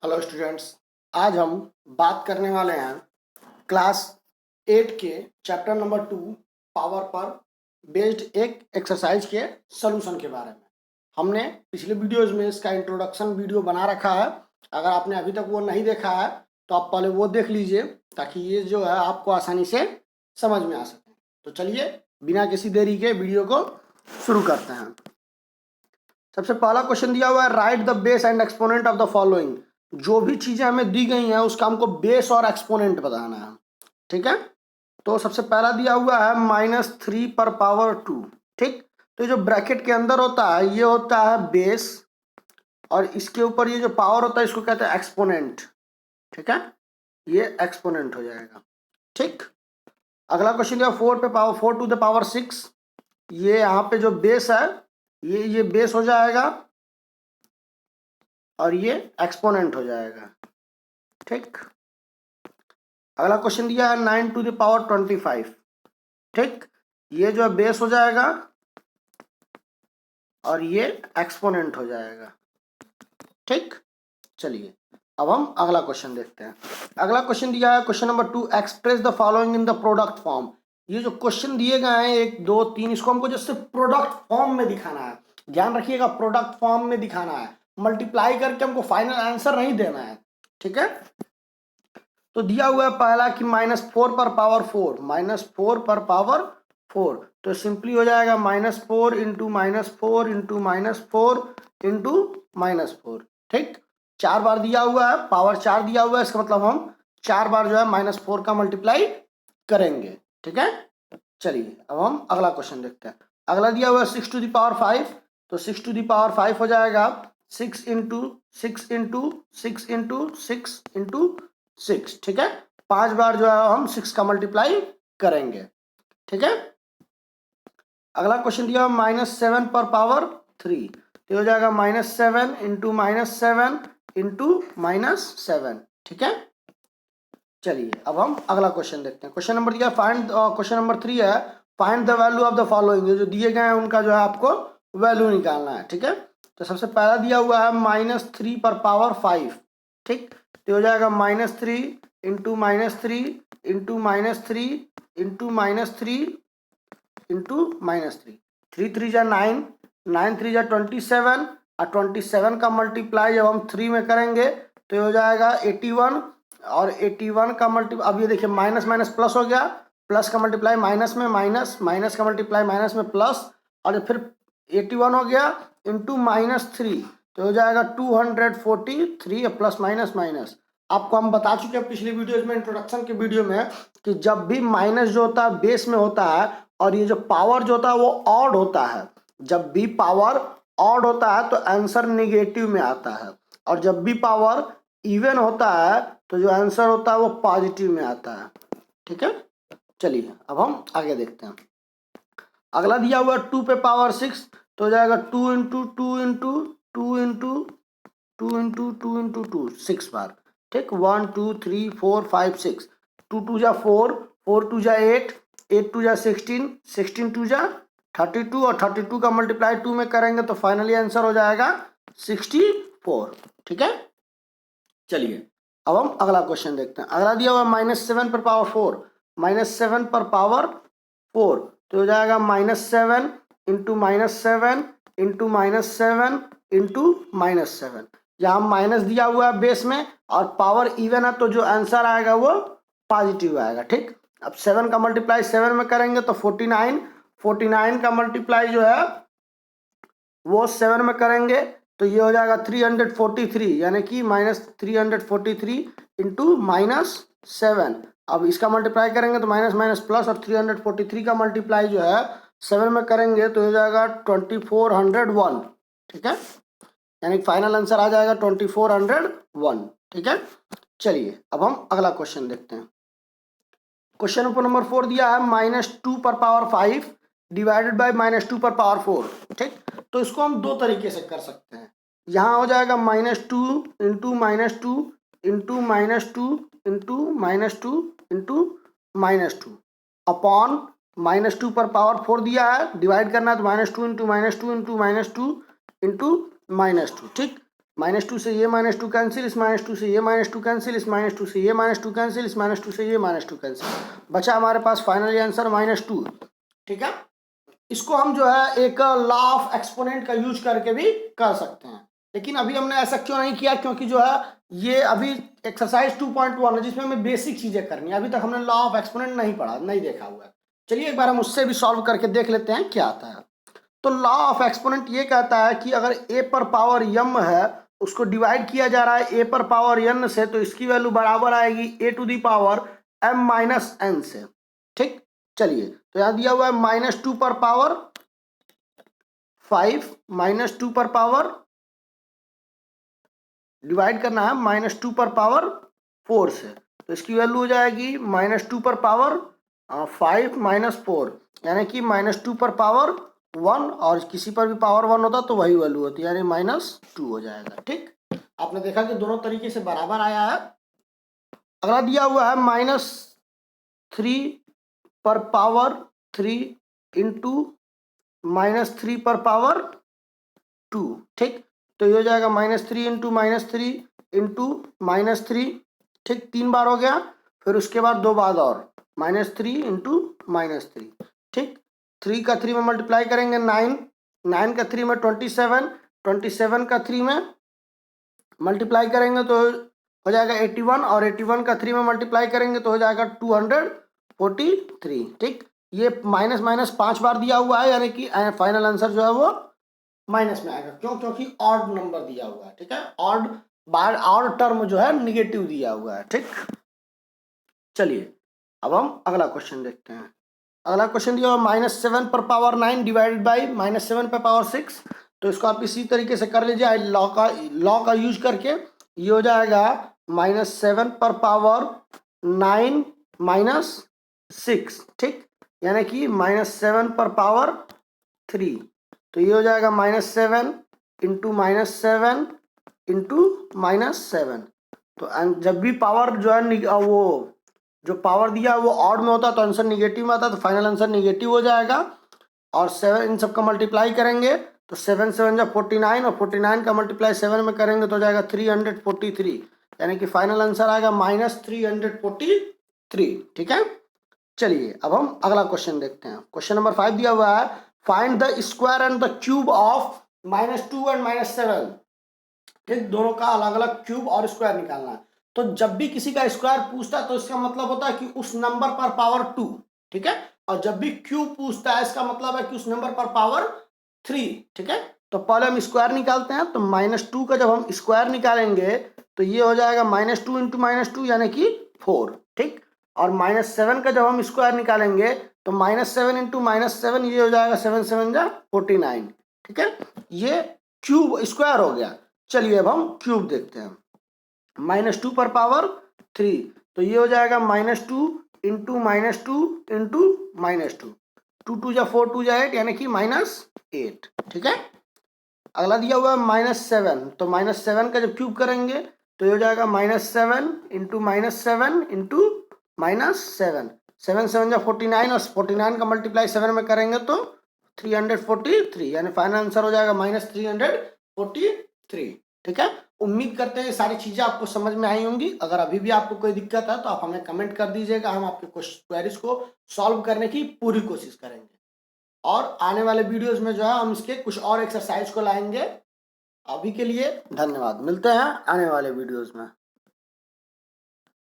Hello students, आज हम बात करने वाले हैं क्लास 8 के चैप्टर नंबर 2 पावर पर बेस्ड एक एक्सरसाइज के सॉल्यूशन के बारे में। हमने पिछले वीडियोस में इसका इंट्रोडक्शन वीडियो बना रखा है। अगर आपने अभी तक वो नहीं देखा है तो आप पहले वो देख लीजिए ताकि ये जो है आपको आसानी से समझ में आ सके। तो चलिए बिना किसी देरी के वीडियो को शुरू करते हैं। सबसे पहला क्वेश्चन दिया हुआ है, right the base and exponent of the following. जो भी चीजें हमें दी गई हैं उसका हमको बेस और एक्सपोनेंट बताना है। ठीक है, तो सबसे पहला दिया हुआ है -3 पर पावर 2। ठीक, तो जो ब्रैकेट के अंदर होता है ये होता है बेस और इसके ऊपर ये जो पावर होता है इसको कहते हैं एक्सपोनेंट। ठीक है, ये एक्सपोनेंट हो जाएगा। ठीक, अगला क्वेश्चन दिया 4 पे पावर 4 टू द पावर 6। ये यहाँ पे जो बेस है ये बेस हो जाएगा और ये एक्सपोनेंट हो जाएगा। ठीक, अगला क्वेश्चन दिया है 9 टू द पावर 25। ठीक, ये जो है बेस हो जाएगा और ये एक्सपोनेंट हो जाएगा। ठीक, चलिए अब हम अगला क्वेश्चन देखते हैं। अगला क्वेश्चन दिया है question number 2, express the following in the product form. ये जो क्वेश्चन दिए गए हैं 1 2 3, इसको हमको जैसे प्रोडक्ट फॉर्म में दिखाना है। ध्यान रखिएगा, प्रोडक्ट फॉर्म में दिखाना है, मल्टीप्लाई करके हमको फाइनल आंसर नहीं देना है। ठीक है, तो दिया हुआ है पहला कि -4 पर पावर 4, -4 पर पावर 4, तो सिंपली हो जाएगा -4 इंटू -4 इंटू -4 इंटू -4। ठीक, 4 बार दिया हुआ है, पावर 4 दिया हुआ है, इसका मतलब हम 4 बार जो है -4 का मल्टीप्लाई करेंगे। ठीक है, चलिए अब हम अगला क्वेश्चन देखते हैं। अगला दिया हुआ है 6 टू द पावर 5, तो 6 टू द पावर 5 हो जाएगा 6 इंटू 6 इंटू 6 इंटू 6 इंटू 6। ठीक है, 5 बार जो है हम 6 का मल्टीप्लाई करेंगे। ठीक है, अगला क्वेश्चन दिया -7 पर पावर 3, तो हो जाएगा -7 इंटू -7 इंटू -7। ठीक है, चलिए अब हम अगला क्वेश्चन देखते हैं। क्वेश्चन नंबर दिया फाइंड, क्वेश्चन नंबर 3 है, find the value of the following. जो दिए गए हैं उनका जो है आपको वैल्यू निकालना है। ठीक है, तो सबसे पहला दिया हुआ है -3 पर पावर 5। ठीक, तो हो जाएगा -3 इंटू -3 इंटू -3 इंटू -3 इंटू -3। 3 3 जा 9, 9 3 जा 27 और 27 का मल्टीप्लाई जब हम 3 में करेंगे तो ये हो जाएगा 81 और 81 का मल्टीप्लाई, अब ये देखिए माइनस माइनस प्लस हो गया, प्लस का मल्टीप्लाई माइनस में माइनस, माइनस का मल्टीप्लाई माइनस में प्लस, और फिर 81 हो गया इंटू -3 तो हो जाएगा 243 प्लस माइनस माइनस। आपको हम बता चुके हैं पिछली वीडियोज में, इंट्रोडक्शन के वीडियो में, कि जब भी माइनस जो होता है बेस में होता है और ये जो पावर जो होता है वो ऑड होता है। जब भी पावर ऑड होता है तो आंसर निगेटिव में आता है, और जब भी पावर इवन होता है तो जो आंसर होता है वो पॉजिटिव में आता है। ठीक है, चलिए अब हम आगे देखते हैं। अगला दिया हुआ 2 पे पावर 6, तो हो जाएगा 2 into 2 into 2 into 2 into 2 into 2, 6 बार। ठीक, 1 2 3 4 5 6, 2 2 जा 4, 4 2 जा 8, 8 2 जा 16, 16 2 जा 32 और 32 का मल्टीप्लाई 2 में करेंगे तो फाइनली आंसर हो जाएगा 64। ठीक है, चलिए अब हम अगला क्वेश्चन देखते हैं। अगला दिया हुआ -7 पर पावर 4, -7 पर पावर 4, तो हो जाएगा -7 इंटू -7 इंटू -7 इंटू -7। यहाँ माइनस दिया हुआ है बेस में और पावर इवन है तो जो आंसर आएगा वो पॉजिटिव आएगा। ठीक, अब 7 का मल्टीप्लाई 7 में करेंगे तो 49, 49 का मल्टीप्लाई जो है वो 7 में करेंगे तो ये हो जाएगा 343, यानी कि -343 इंटू -7। अब इसका मल्टीप्लाई करेंगे तो माइनस माइनस प्लस, और 343 का मल्टीप्लाई जो है 7 में करेंगे तो हो जाएगा 2401। ठीक है, यानी फाइनल आंसर आ जाएगा 2401। ठीक है, चलिए अब हम अगला क्वेश्चन देखते हैं। क्वेश्चन नंबर 4 दिया है -2 पर पावर 5 डिवाइडेड बाय -2 पर पावर 4। ठीक, तो इसको हम दो तरीके से कर सकते हैं। यहाँ हो जाएगा -2 into -2 into -2 into -2 into -2 upon -2 पर पावर 4 दिया है, डिवाइड करना है तो -2 इंटू -2 इंटू -2 इंटू -2। ठीक, -2 से ये -2 कैंसिल, इस -2 से ये -2 कैंसिल, इस -2 से ये -2 कैंसिल, इस -2 से ये -2 कैंसिल, बचा हमारे पास फाइनली आंसर -2। ठीक है, इसको हम जो है एक लॉ ऑफ एक्सपोनेंट का यूज करके भी कर सकते हैं, लेकिन अभी हमने ऐसा क्यों नहीं किया, क्योंकि जो है ये अभी एक्सरसाइज 2.1 है जिसमें हमें बेसिक चीजें करनी है, अभी तक हमने लॉ ऑफ एक्सपोनेंट नहीं पढ़ा, नहीं देखा हुआ है। चलिए एक बार हम उससे भी सॉल्व करके देख लेते हैं क्या आता है। तो लॉ ऑफ एक्सपोनेंट ये कहता है कि अगर a पर पावर m है उसको डिवाइड किया जा रहा है a पर पावर n से, तो इसकी वैल्यू बराबर आएगी a to the power m minus n से। ठीक, चलिए तो यहां दिया हुआ है -2 पर पावर 5, -2 पर पावर डिवाइड करना है -2 पर पावर 4 से, तो इसकी वैल्यू हो जाएगी -2 पर पावर 5 - 4, यानी कि -2 पर पावर 1, और किसी पर भी पावर 1 होता तो वही वैल्यू होती है, यानी -2 हो जाएगा। ठीक, आपने देखा कि दोनों तरीके से बराबर आया है। अगला दिया हुआ है -3 पर पावर 3 इंटू -3 पर पावर 2। ठीक, तो ये हो जाएगा -3 इंटू -3 इंटू -3। ठीक, 3 बार हो गया, फिर उसके बाद 2 बार और -3 इंटू -3। ठीक, 3 का 3 में मल्टीप्लाई करेंगे 9, 9 का 3 में 27, 27 का 3 में मल्टीप्लाई करेंगे तो हो जाएगा 81, और 81 का 3 में मल्टीप्लाई करेंगे तो हो जाएगा 243। ठीक, ये माइनस माइनस 5 बार दिया हुआ है, यानी कि फाइनल आंसर जो है वो माइनस में आएगा। क्यों? क्योंकि ऑड नंबर दिया हुआ है। ठीक है, ऑड बार ऑड टर्म जो है निगेटिव दिया हुआ है। ठीक, चलिए अब हम अगला क्वेश्चन देखते हैं। अगला क्वेश्चन दिया हुआ -7 पर पावर 9 डिवाइडेड बाई -7 पर पावर 6। तो इसको आप इसी तरीके से कर लीजिए लॉ का यूज करके। ये हो जाएगा -7 पर पावर 9 -6। ठीक, यानी कि -7 पर पावर 3, तो ये हो जाएगा -7 इंटू -7 इंटू -7। तो जब भी पावर जो है वो जो पावर दिया है वो ऑड में होता है तो आंसर निगेटिव में आता है, तो फाइनल आंसर निगेटिव हो जाएगा। और 7 इन सबका मल्टीप्लाई करेंगे तो 7 7 जा 49, और 49 का मल्टीप्लाई 7 में करेंगे तो हो जाएगा 343, यानी कि फाइनल आंसर आएगा -343। ठीक है, चलिए अब हम अगला क्वेश्चन देखते हैं। क्वेश्चन नंबर 5 दिया हुआ है, find the square and the cube of -2 and -7। ठीक, दोनों का अलग अलग क्यूब और स्क्वायर निकालना है। तो जब भी किसी का स्क्वायर पूछता है तो इसका मतलब होता है कि उस नंबर पर पावर 2। ठीक है, और जब भी क्यूब पूछता है इसका मतलब है कि उस नंबर पर पावर 3। ठीक है, तो पहले हम स्क्वायर निकालते हैं। तो -2 का जब हम स्क्वायर निकालेंगे तो ये हो जाएगा -2 इंटू -2 यानी कि 4। ठीक, और -7 का जब हम स्क्वायर निकालेंगे तो -7 इंटू -7 ये हो जाएगा 7 7 जा 49। ठीक है, ये क्यूब स्क्वायर हो गया। चलिए अब हम क्यूब देखते हैं। -2 पर पावर 3, तो ये हो जाएगा -2 इंटू -2 इंटू -2, 2 2 जा 4 2 जा 8 यानी कि -8। ठीक है, अगला दिया हुआ है -7, तो -7 का जब क्यूब करेंगे तो ये हो जाएगा -7 इंटू -7 इंटू -7, 7 7 जा 49, और 49 का मल्टीप्लाई 7 में करेंगे तो 343, यानी फाइनल आंसर हो जाएगा -343। ठीक है, उम्मीद करते हैं सारी चीजें आपको समझ में आई होंगी। अगर अभी भी आपको कोई दिक्कत है तो आप हमें कमेंट कर दीजिएगा, हम आपके क्वेरीज को सॉल्व करने की पूरी कोशिश करेंगे। और आने वाले वीडियोस में जो है हम इसके कुछ और एक्सरसाइज को लाएंगे। अभी के लिए धन्यवाद, मिलते हैं आने वाले वीडियोस में।